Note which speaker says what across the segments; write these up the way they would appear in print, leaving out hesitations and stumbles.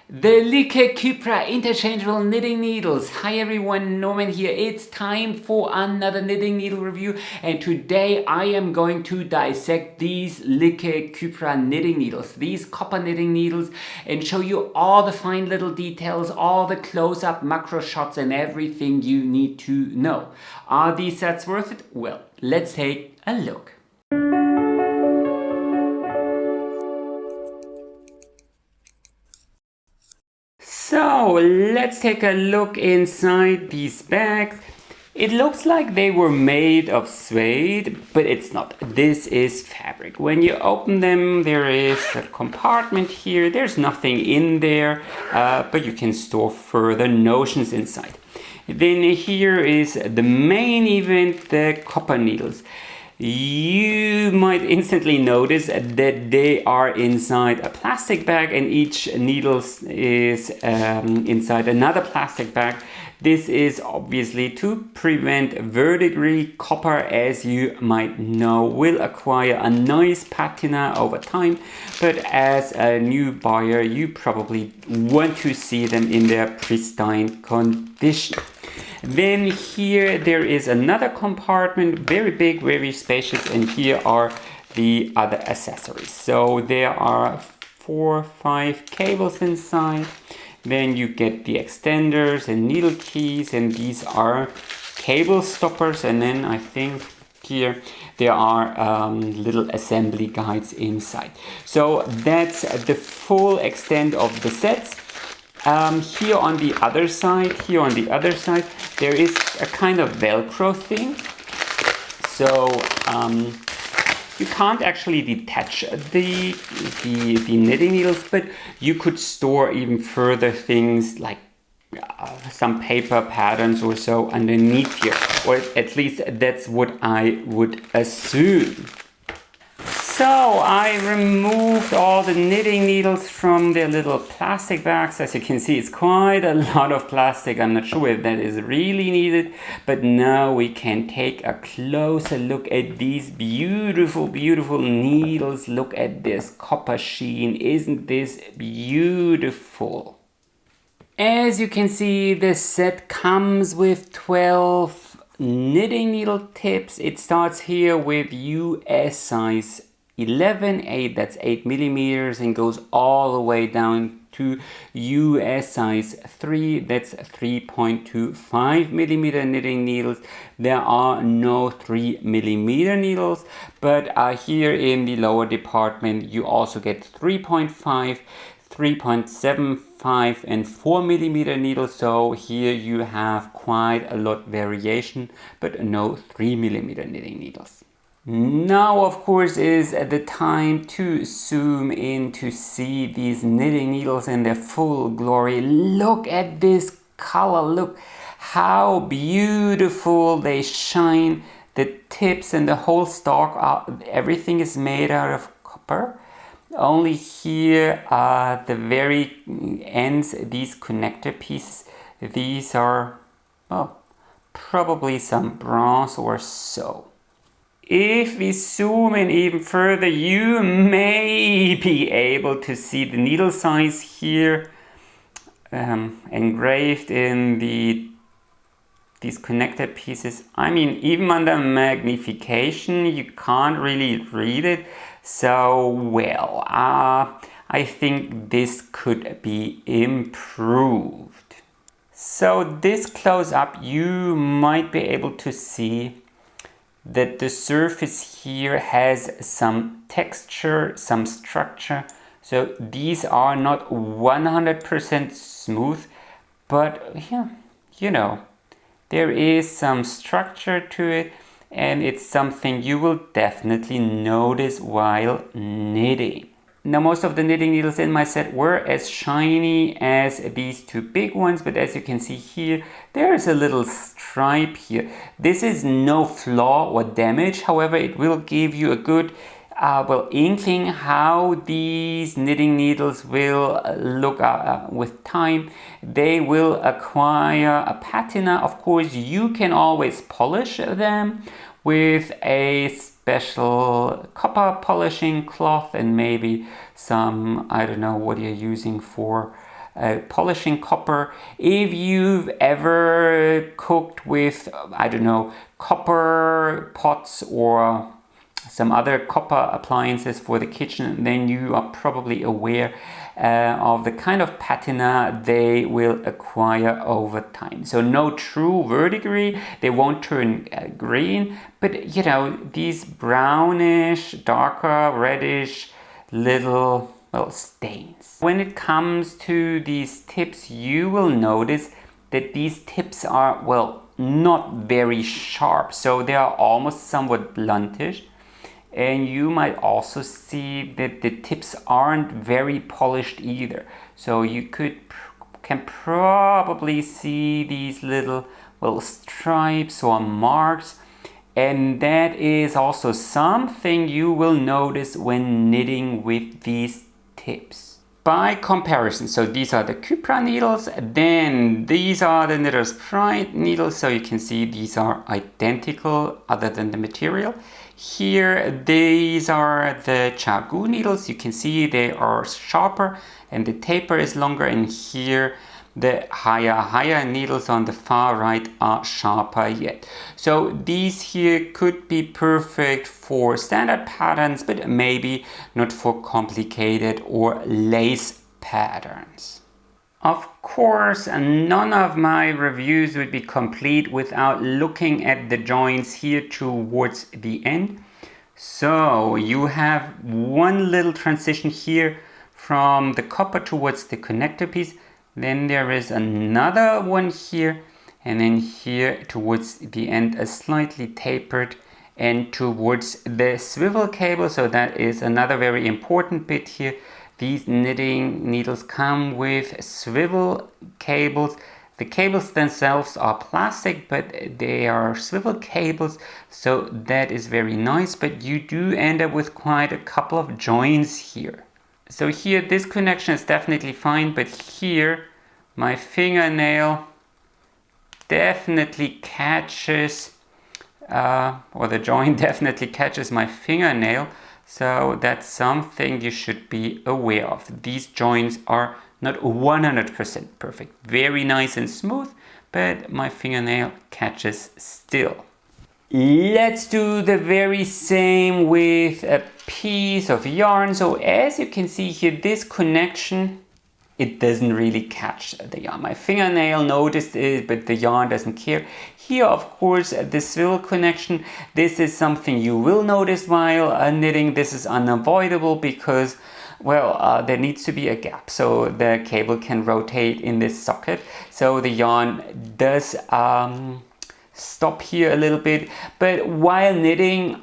Speaker 1: The Lykke Cypra interchangeable knitting needles. Hi everyone, Norman here. It's time for another knitting needle review, and today I am going to dissect these Lykke Cypra knitting needles, these copper knitting needles, and show you all the fine little details, all the close-up macro shots and everything you need to know. Are these sets worth it? Well, let's take a look. So let's take a look inside these bags. It looks like they were made of suede, but it's not. This is fabric. When you open them, there is a compartment here. There's nothing in there, but you can store further notions inside. Then here is the main event, the copper needles. You might instantly notice that they are inside a plastic bag, and each needle is inside another plastic bag. This is obviously to prevent verdigris. Copper, as you might know, will acquire a nice patina over time, but as a new buyer you probably want to see them in their pristine condition. Then here there is another compartment, very big, very spacious, and here are the other accessories. So there are 4 or 5 cables inside. Then you get the extenders and needle keys, and these are cable stoppers. And then I think here there are little assembly guides inside. So that's the full extent of the sets. Here on the other side, there is a kind of Velcro thing. So you can't actually detach the knitting needles, but you could store even further things like some paper patterns or so underneath here, or at least that's what I would assume. So I removed all the knitting needles from their little plastic bags. As you can see, it's quite a lot of plastic. I'm not sure if that is really needed, but now we can take a closer look at these beautiful, beautiful needles. Look at this copper sheen. Isn't this beautiful? As you can see, the set comes with 12 knitting needle tips. It starts here with US size 11, 8, that's 8 millimeters, and goes all the way down to US size 3, that's 3.25 millimeter knitting needles. There are no 3 millimeter needles, but here in the lower department you also get 3.5, 3.75 and 4 millimeter needles. So here you have quite a lot variation, but no 3 millimeter knitting needles. Now, of course, is the time to zoom in to see these knitting needles in their full glory. Look at this color. Look how beautiful they shine. The tips and the whole stalk, everything is made out of copper. Only here, the very ends, these connector pieces, these are, well, probably some bronze or so. If we zoom in even further, you may be able to see the needle size here engraved in these connector pieces. I mean, even under magnification, you can't really read it. So, well, I think this could be improved. So this close up, you might be able to see that the surface here has some texture, some structure. So these are not 100% smooth, but yeah, you know, there is some structure to it, and it's something you will definitely notice while knitting. Now, most of the knitting needles in my set were as shiny as these 2 big ones, but as you can see here, there is a little stripe here. This is no flaw or damage, however, it will give you a good inkling how these knitting needles will look with time. They will acquire a patina. Of course, you can always polish them with a special copper polishing cloth and maybe some, I don't know what you're using for polishing copper. If you've ever cooked with, I don't know, copper pots or some other copper appliances for the kitchen, then you are probably aware of the kind of patina they will acquire over time. So no true verdigris, they won't turn green, but you know, these brownish, darker, reddish little, well, stains. When it comes to these tips, you will notice that these tips are, well, not very sharp, so they are almost somewhat bluntish. And you might also see that the tips aren't very polished either. So you can probably see these little stripes or marks. And that is also something you will notice when knitting with these tips. By comparison, so these are the Cypra needles, then these are the Knitter's Pride needles, so you can see these are identical other than the material. Here, these are the Chagou needles, you can see they are sharper and the taper is longer, and here the higher needles on the far right are sharper yet. So these here could be perfect for standard patterns, but maybe not for complicated or lace patterns. Of course, none of my reviews would be complete without looking at the joints here towards the end. So you have one little transition here from the copper towards the connector piece. Then there is another one here, and then here towards the end a slightly tapered end towards the swivel cable. So that is another very important bit here. These knitting needles come with swivel cables. The cables themselves are plastic, but they are swivel cables, so that is very nice, but you do end up with quite a couple of joints here. So here this connection is definitely fine, but here my fingernail definitely catches, or the joint definitely catches my fingernail. So that's something you should be aware of. These joints are not 100% perfect. Very nice and smooth, but my fingernail catches still. Let's do the very same with a piece of yarn. So as you can see here, this connection, it doesn't really catch the yarn. My fingernail noticed it, but the yarn doesn't care. Here, of course, the swivel connection, this is something you will notice while knitting. This is unavoidable because, well, there needs to be a gap so the cable can rotate in this socket. So the yarn does stop here a little bit, but while knitting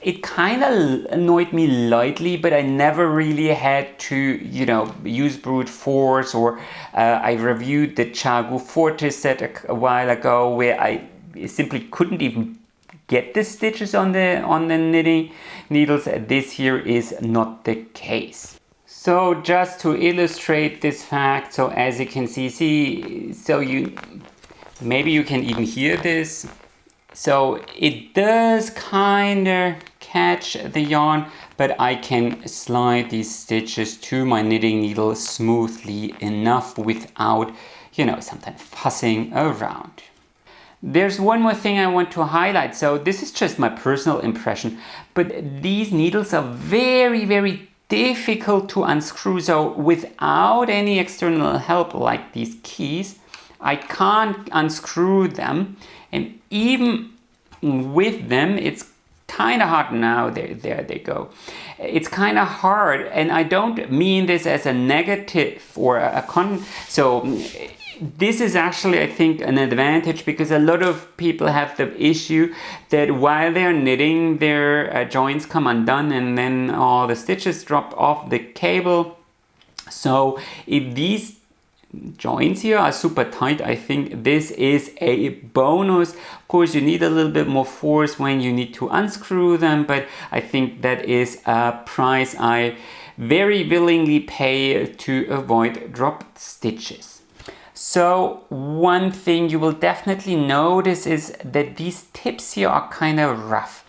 Speaker 1: it kind of annoyed me lightly, but I never really had to, you know, use brute force, or I reviewed the Chagou Forte set a while ago where I simply couldn't even get the stitches on the knitting needles. This here is not the case. So just to illustrate this fact, so as you can see, so maybe you can even hear this. So it does kind of catch the yarn, but I can slide these stitches to my knitting needle smoothly enough without, you know, sometimes fussing around. There's one more thing I want to highlight. So this is just my personal impression, but these needles are very, very difficult to unscrew. So without any external help like these keys, I can't unscrew them, and even with them it's kind of hard. Now there they go. It's kind of hard, and I don't mean this as a negative or a con. So this is actually, I think, an advantage, because a lot of people have the issue that while they're knitting, their joints come undone and then all the stitches drop off the cable. So if these joints here are super tight, I think this is a bonus. Of course, you need a little bit more force when you need to unscrew them, but I think that is a price I very willingly pay to avoid dropped stitches. So one thing you will definitely notice is that these tips here are kind of rough.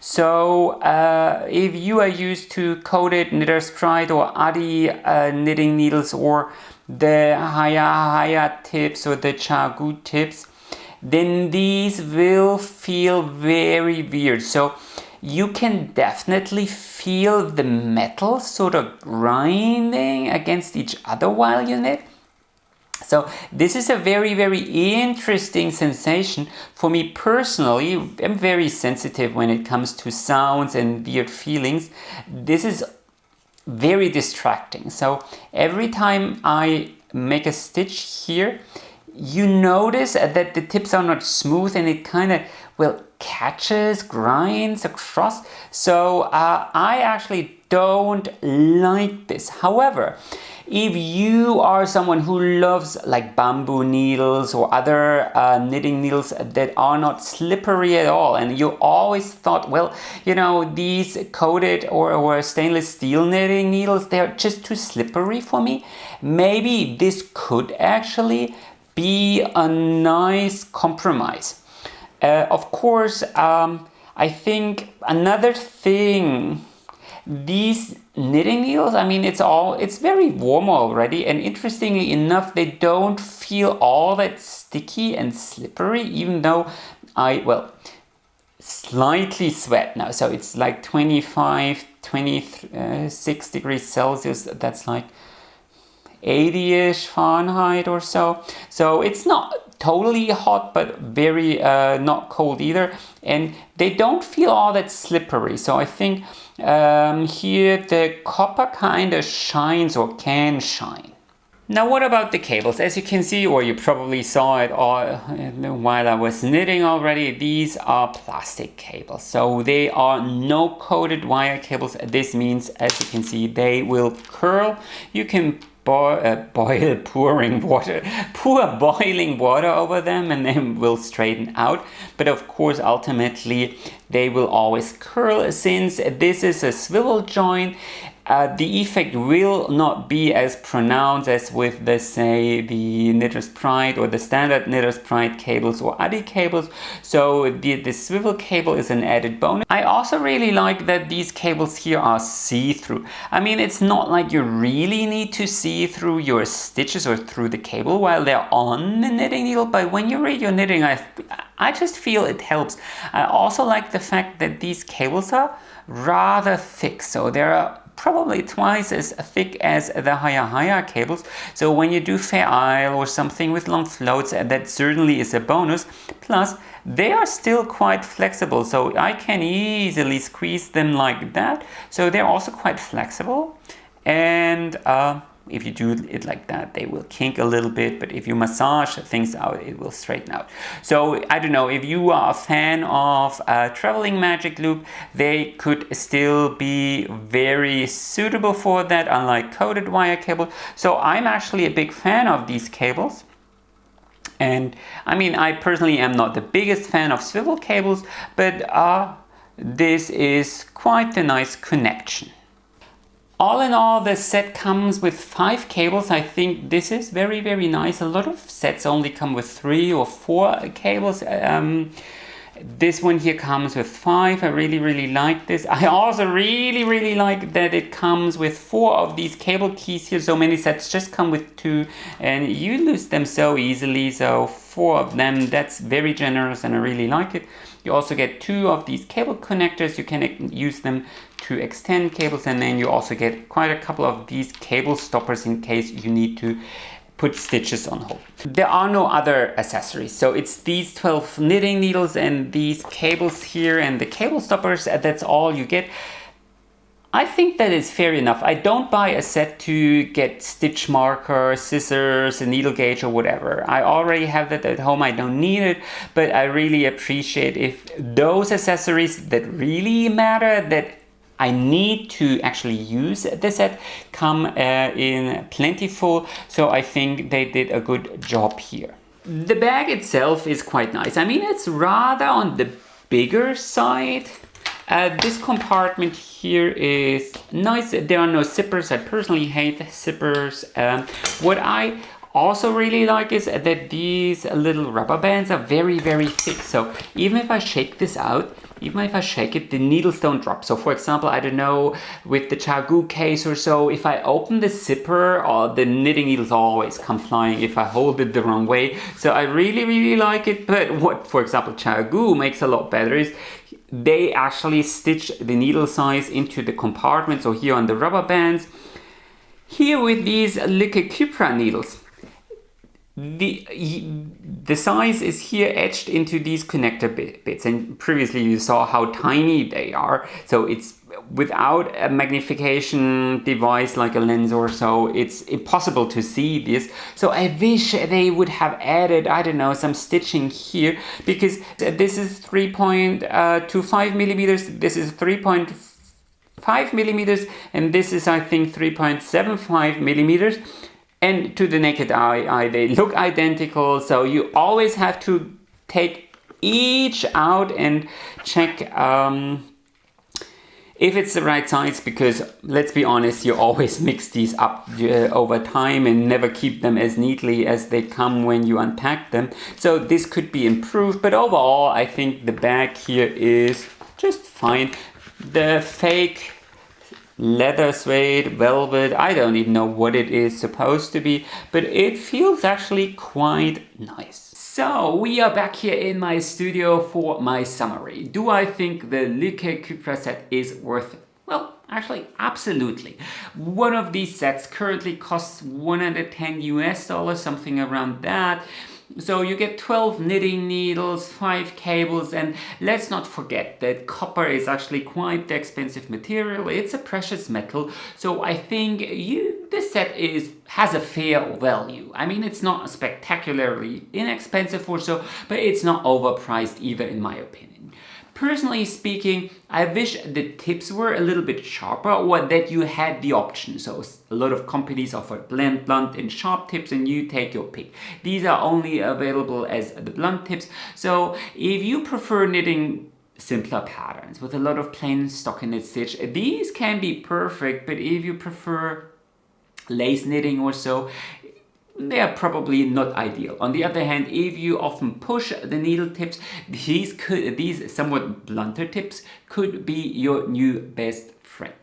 Speaker 1: So if you are used to coated knitter's pride or Adi knitting needles, or the Haya tips or the Chagu tips, then these will feel very weird. So you can definitely feel the metal sort of grinding against each other while you knit. So this is a very, very interesting sensation. For me personally, I'm very sensitive when it comes to sounds and weird feelings. This is very distracting. So every time I make a stitch here, you notice that the tips are not smooth, and it kind of, well, catches, grinds across. So I actually don't like this. However, if you are someone who loves like bamboo needles or other knitting needles that are not slippery at all, and you always thought, well, you know, these coated or stainless steel knitting needles, they're just too slippery for me, maybe this could actually be a nice compromise. Of course, I think another thing, these knitting needles, I mean, it's very warm already, and interestingly enough, they don't feel all that sticky and slippery, even though slightly sweat now. So it's like 26 degrees Celsius, that's like 80-ish Fahrenheit or so. So it's not totally hot, but very not cold either. And they don't feel all that slippery. So I think here the copper kind of shines, or can shine. Now what about the cables? As you can see, or you probably saw it all while I was knitting already, these are plastic cables. So they are no coated wire cables. This means, as you can see, they will curl. You can pour boiling water over them, and they will straighten out. But of course, ultimately, they will always curl. Since this is a swivel joint, the effect will not be as pronounced as with the Knitter's Pride or the standard Knitter's Pride cables or Adi cables. So the swivel cable is an added bonus. I also really like that these cables here are see-through. I mean, it's not like you really need to see through your stitches or through the cable while they're on the knitting needle, but when you read your knitting, I just feel it helps. I also like the fact that these cables are rather thick, so they're probably twice as thick as the Haya cables. So when you do Fair Isle or something with long floats, that certainly is a bonus. Plus, they are still quite flexible, so I can easily squeeze them like that. So they're also quite flexible. And if you do it like that, they will kink a little bit, but if you massage things out, it will straighten out. So I don't know, if you are a fan of traveling magic loop, they could still be very suitable for that, unlike coated wire cable. So I'm actually a big fan of these cables. And I mean, I personally am not the biggest fan of swivel cables, but this is quite a nice connection. All in all, the set comes with 5 cables. I think this is very, very nice. A lot of sets only come with 3 or 4 cables. This one here comes with 5. I really, really like this. I also really, really like that it comes with 4 of these cable keys here. So many sets just come with 2, and you lose them so easily. So 4 of them, that's very generous, and I really like it. You also get 2 of these cable connectors. You can use them to extend cables, and then you also get quite a couple of these cable stoppers in case you need to put stitches on hold. There are no other accessories, so it's these 12 knitting needles and these cables here and the cable stoppers. That's all you get. I think that is fair enough. I don't buy a set to get stitch marker, scissors, a needle gauge or whatever. I already have that at home. I don't need it, but I really appreciate if those accessories that really matter, that I need to actually use the set, come in plentiful. So I think they did a good job here. The bag itself is quite nice. I mean, it's rather on the bigger side. This compartment here is nice. There are no zippers. I personally hate zippers. What I also really like is that these little rubber bands are very, very thick. So even if I shake this out, even if I shake it, the needles don't drop. So for example, I don't know, with the CHAGU case or so, if I open the zipper, the knitting needles always come flying if I hold it the wrong way. So I really like it. But what, for example, CHAGU makes a lot better is they actually stitch the needle size into the compartment. So here on the rubber bands, here with these Lykke Cypra needles, the size is here etched into these connector bits, and previously you saw how tiny they are. So it's without a magnification device like a lens or so, it's impossible to see this. So I wish they would have added, I don't know, some stitching here, because this is 3.25 millimeters, this is 3.5 millimeters, and this is, I think, 3.75 millimeters. And to the naked eye, they look identical. So you always have to take each out and check if it's the right size, because let's be honest, you always mix these up over time and never keep them as neatly as they come when you unpack them. So this could be improved, but overall I think the bag here is just fine. The fake leather, suede, velvet, I don't even know what it is supposed to be, but it feels actually quite nice. So we are back here in my studio for my summary. Do I think the Lykke Cypra set is worth it? Well, actually, absolutely. One of these sets currently costs $110 US, something around that. So you get 12 knitting needles, 5 cables, and let's not forget that copper is actually quite the expensive material. It's a precious metal, so I think this set has a fair value. I mean, it's not spectacularly inexpensive or so, but it's not overpriced either, in my opinion. Personally speaking, I wish the tips were a little bit sharper, or that you had the option. So a lot of companies offer blunt and sharp tips, and you take your pick. These are only available as the blunt tips. So if you prefer knitting simpler patterns with a lot of plain stockinette stitch, these can be perfect. But if you prefer lace knitting or so, they are probably not ideal. On the other hand, if you often push the needle tips, these somewhat blunter tips could be your new best friend.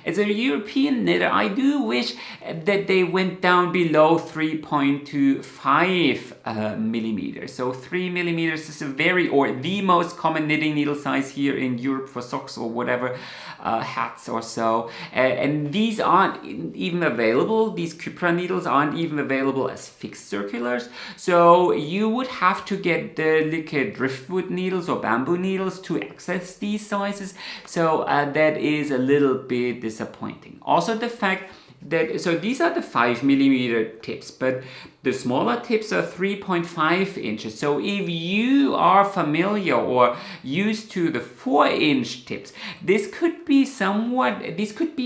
Speaker 1: As a European knitter, I do wish that they went down below 3.25 millimeters. So 3 millimeters is the most common knitting needle size here in Europe for socks or whatever, hats or so. And these aren't even available, these Cypra needles aren't even available as fixed circulars. So you would have to get the Lykke driftwood needles or bamboo needles to access these sizes. So that is a little bit disappointing. Also the fact that, so these are the 5 millimeter tips, but the smaller tips are 3.5 inches. So if you are familiar or used to the 4-inch tips, this could be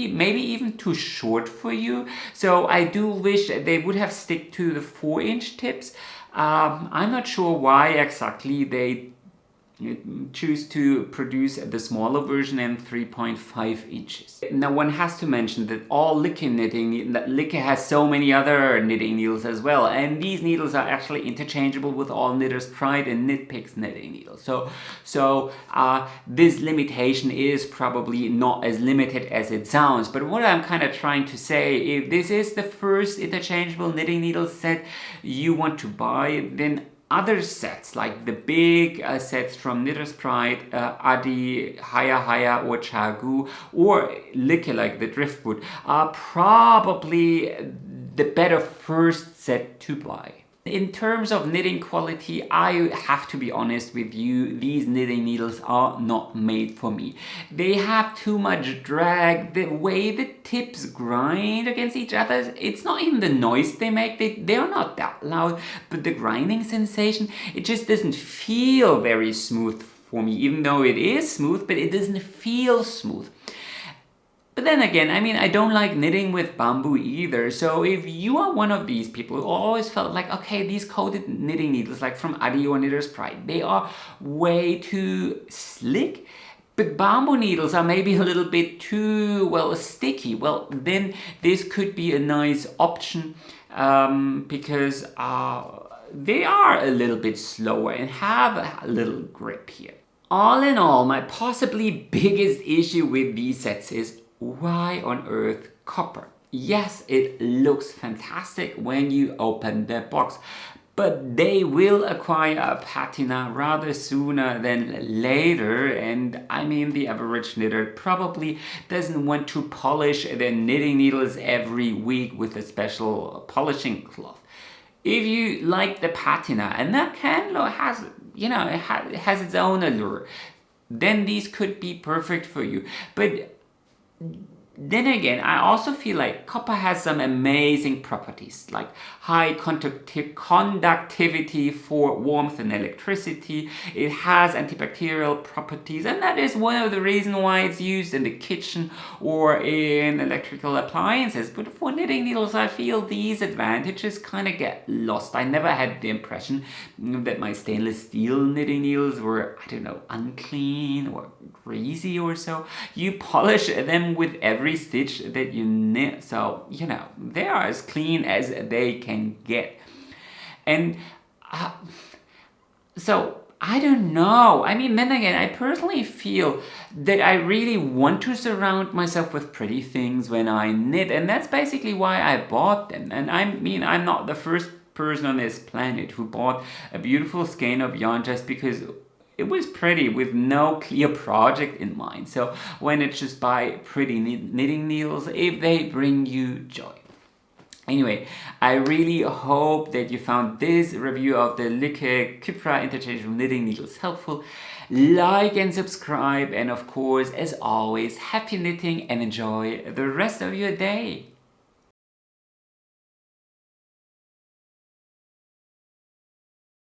Speaker 1: maybe even too short for you. So I do wish they would have stick to the 4-inch tips. I'm not sure why exactly they choose to produce the smaller version in 3.5 inches. Now one has to mention that all Lykke has so many other knitting needles as well, and these needles are actually interchangeable with all Knitter's Pride and Knitpicks knitting needles. So this limitation is probably not as limited as it sounds, but what I'm kind of trying to say, if this is the first interchangeable knitting needle set you want to buy, then other sets, like the big sets from Knitter's Pride, Adi, Haya or CHAGU, or Lykke like the driftwood, are probably the better first set to buy. In terms of knitting quality, I have to be honest with you, these knitting needles are not made for me. They have too much drag, the way the tips grind against each other, it's not even the noise they make, they are not that loud, but the grinding sensation, it just doesn't feel very smooth for me, even though it is smooth, but it doesn't feel smooth. But then again, I mean, I don't like knitting with bamboo either. So if you are one of these people who always felt like, okay, these coated knitting needles, like from Adi or Knitter's Pride, they are way too slick, but bamboo needles are maybe a little bit too, well, sticky. Well, then this could be a nice option because they are a little bit slower and have a little grip here. all in all, my possibly biggest issue with these sets is why on earth copper? Yes, it looks fantastic when you open the box, but they will acquire a patina rather sooner than later, and I mean the average knitter probably doesn't want to polish their knitting needles every week with a special polishing cloth. If you like the patina, and that candle has, it has its own allure, then these could be perfect for you. But then again, I also feel like copper has some amazing properties, like high conductivity for warmth and electricity. It has antibacterial properties, and that is one of the reasons why it's used in the kitchen or in electrical appliances. But for knitting needles, I feel these advantages kind of get lost. I never had the impression that my stainless steel knitting needles were, unclean or greasy or so. You polish them with every stitch that you knit, so they are as clean as they can get. And so I don't know. I mean, then again, I personally feel that I really want to surround myself with pretty things when I knit, and that's basically why I bought them. And I'm not the first person on this planet who bought a beautiful skein of yarn just because it was pretty with no clear project in mind. So when it's just buy pretty knitting needles if they bring you joy. Anyway, I really hope that you found this review of the Lykke Cypra interchangeable knitting needles helpful. Like and subscribe, and of course, as always, happy knitting and enjoy the rest of your day.